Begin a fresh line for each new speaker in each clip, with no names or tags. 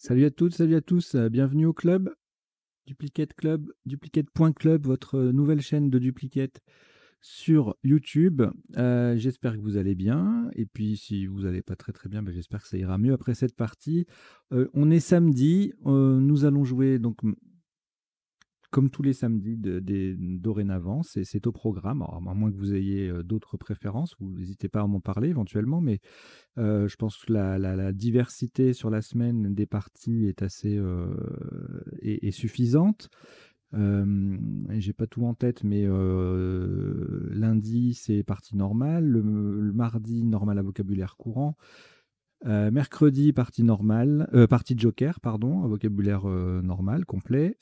Salut à toutes, salut à tous, bienvenue au club, Duplicate Club, duplicate.club, votre nouvelle chaîne de duplicate sur YouTube. J'espère que vous allez bien, et puis si vous n'allez pas très très bien, ben, j'espère que ça ira mieux après cette partie. On est samedi, nous allons jouer donc comme tous les samedis dorénavant, c'est au programme. Alors, à moins que vous ayez d'autres préférences, vous n'hésitez pas à m'en parler éventuellement, mais je pense que la diversité sur la semaine des parties est assez est suffisante. J'ai pas tout en tête, mais lundi, c'est partie normale. Le mardi, normal à vocabulaire courant. Mercredi, partie normale, partie joker, pardon, à vocabulaire normal, complet.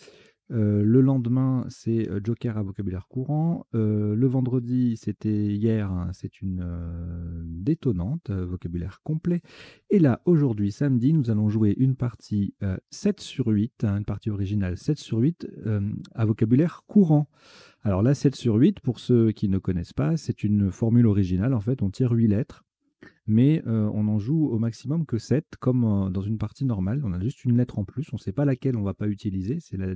Le lendemain, c'est joker à vocabulaire courant. Le vendredi, c'était hier, hein, c'est une détonnante, vocabulaire complet. Et là, aujourd'hui, samedi, nous allons jouer une partie 7 sur 8, hein, une partie originale 7 sur 8 à vocabulaire courant. Alors là, 7 sur 8, pour ceux qui ne connaissent pas, c'est une formule originale. En fait, on tire 8 lettres, mais on en joue au maximum que 7, comme dans une partie normale. On a juste une lettre en plus, on ne sait pas laquelle on ne va pas utiliser, c'est la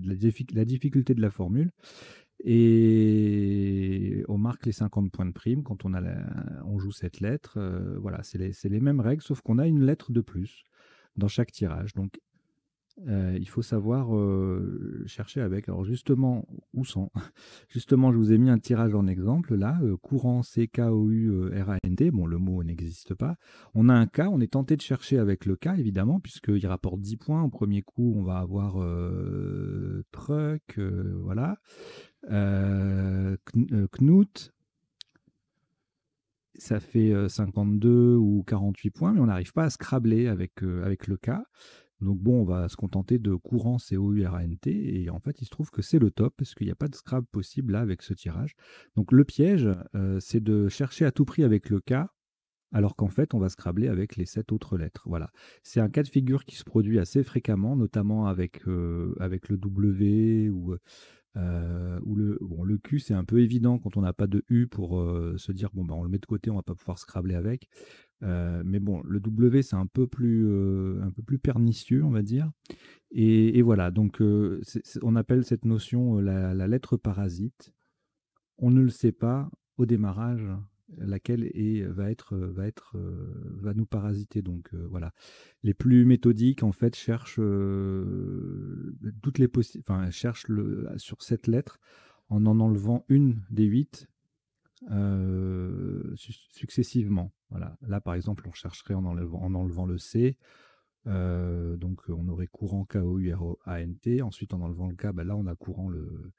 difficulté de la formule. Et on marque les 50 points de prime quand on joue cette lettre. Voilà, c'est les mêmes règles, sauf qu'on a une lettre de plus dans chaque tirage. Donc il faut savoir chercher avec. Alors justement, où sont justement, je vous ai mis un tirage en exemple là, courant C-K-O-U-R-A-N-T. Bon, le mot n'existe pas. On a un K, on est tenté de chercher avec le K, évidemment, puisqu'il rapporte 10 points. Au premier coup, on va avoir truck, voilà. Knut, ça fait 52 ou 48 points, mais on n'arrive pas à scrabler avec le K. Donc bon, on va se contenter de courant C-O-U-R-A-N-T, et en fait, il se trouve que c'est le top, parce qu'il n'y a pas de scrab possible là avec ce tirage. Donc le piège, c'est de chercher à tout prix avec le K, alors qu'en fait, on va scrabler avec les 7 autres lettres. Voilà. C'est un cas de figure qui se produit assez fréquemment, notamment avec le W ou le Q, c'est un peu évident quand on n'a pas de U pour se dire, bon, ben, on le met de côté, on va pas pouvoir scrabler avec. Mais bon, le W, c'est un peu plus pernicieux, on va dire. Et voilà, donc on appelle cette notion la lettre parasite. On ne le sait pas au démarrage laquelle va nous parasiter. Donc voilà, les plus méthodiques en fait cherchent toutes les enfin cherchent sur cette lettre en enlevant une des 8 successivement. Voilà. Là, par exemple, on chercherait en enlevant le C. Donc, on aurait courant K-O-U-R-A-N-T. Ensuite, en enlevant le K, bah, là, on a courant le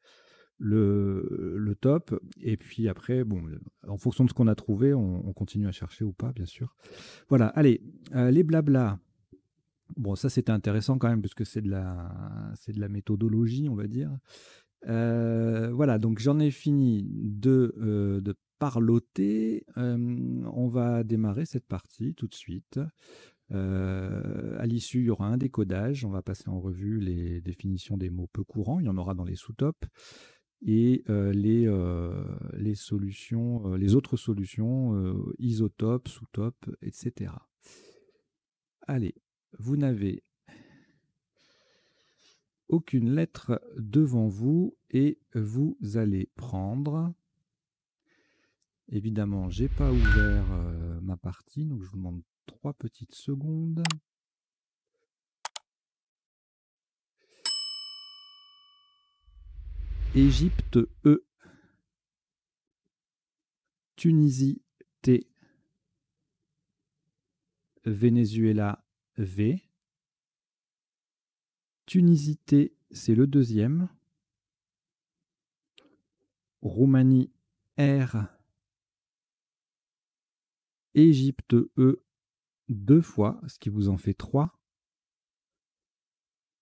top. Et puis après, bon, en fonction de ce qu'on a trouvé, on continue à chercher ou pas, bien sûr. Voilà, allez, les blabla. Bon, ça, c'était intéressant quand même, parce que c'est de la méthodologie, on va dire. Voilà, donc j'en ai fini de parloter. On va démarrer cette partie tout de suite. À l'issue, il y aura un décodage. On va passer en revue les définitions des mots peu courants. Il y en aura dans les sous-tops. Et les solutions, les autres solutions, isotopes, sous-topes, etc. Allez, vous n'avez aucune lettre devant vous et vous allez prendre. Évidemment, j'ai pas ouvert ma partie, donc je vous demande 3 petites secondes. Égypte E, Tunisie T, Venezuela V. Tunisie T, c'est le deuxième. Roumanie R. Égypte E 2 fois, ce qui vous en fait 3.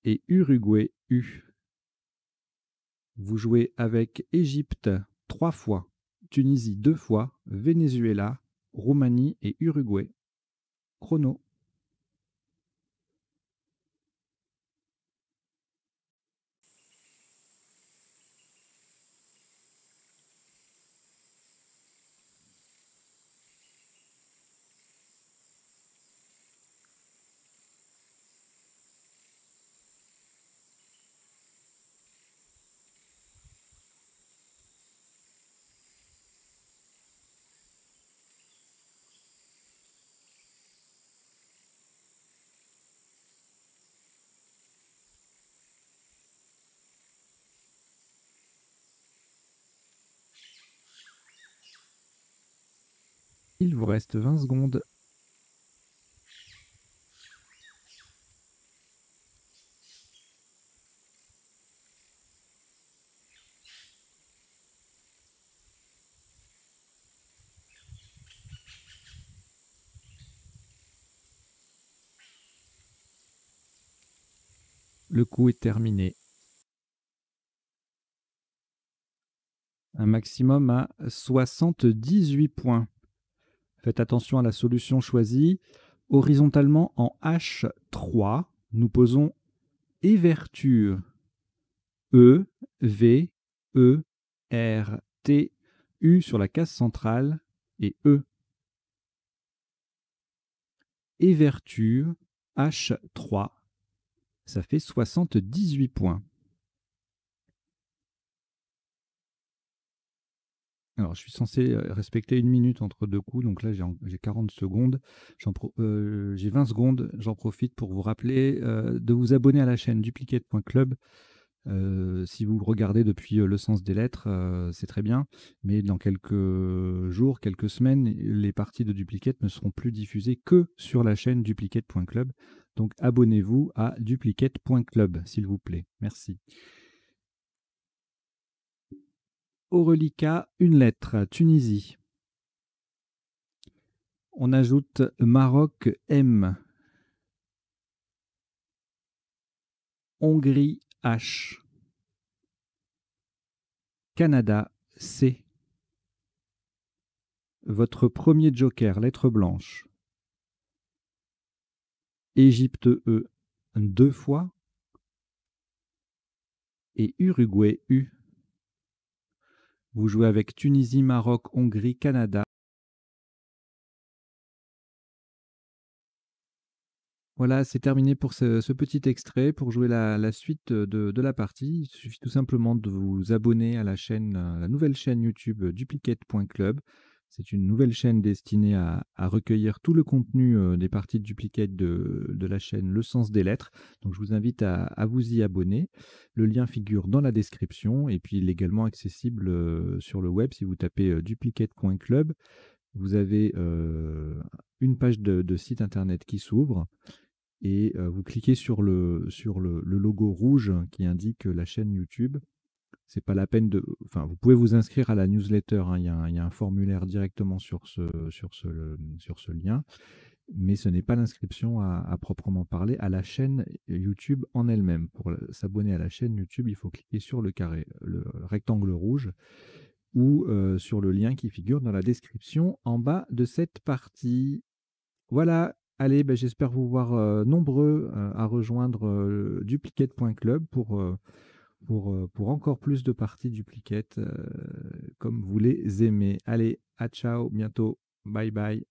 Et Uruguay U. Vous jouez avec Égypte 3 fois, Tunisie 2 fois, Venezuela, Roumanie et Uruguay. Chrono. Il vous reste 20 secondes. Le coup est terminé. Un maximum à 78 points. Faites attention à la solution choisie. Horizontalement en H3, nous posons éverture. E, V, E, R, T, U sur la case centrale et E. Éverture, H3, ça fait 78 points. Alors, je suis censé respecter 1 minute entre deux coups, donc là j'ai 40 secondes. J'ai 20 secondes, j'en profite pour vous rappeler de vous abonner à la chaîne duplicate.club. Si vous regardez depuis le sens des lettres, c'est très bien, mais dans quelques jours, quelques semaines, les parties de Duplicate ne seront plus diffusées que sur la chaîne duplicate.club. Donc abonnez-vous à duplicate.club, s'il vous plaît. Merci. Au reliquat, une lettre, Tunisie. On ajoute Maroc M. Hongrie H. Canada C. Votre premier joker, lettre blanche. Égypte E, 2 fois. Et Uruguay U. Vous jouez avec Tunisie, Maroc, Hongrie, Canada. Voilà, c'est terminé pour ce petit extrait. Pour jouer la suite de la partie, il suffit tout simplement de vous abonner à la chaîne, la nouvelle chaîne YouTube duplicate.club. C'est une nouvelle chaîne destinée à recueillir tout le contenu des parties de Duplicate de la chaîne Le Sens des Lettres. Donc je vous invite à vous y abonner. Le lien figure dans la description et puis il est également accessible sur le web si vous tapez duplicate.club. Vous avez une page de site internet qui s'ouvre et vous cliquez sur le logo rouge qui indique la chaîne YouTube. C'est pas la peine de... Enfin, vous pouvez vous inscrire à la newsletter, hein, il y a un formulaire directement sur ce lien, mais ce n'est pas l'inscription à proprement parler à la chaîne YouTube en elle-même. Pour s'abonner à la chaîne YouTube, il faut cliquer sur le rectangle rouge ou sur le lien qui figure dans la description en bas de cette partie. Voilà, allez, ben, j'espère vous voir nombreux à rejoindre duplicate.club pour encore plus de parties duplicate comme vous les aimez. Allez, à ciao, bientôt, bye bye.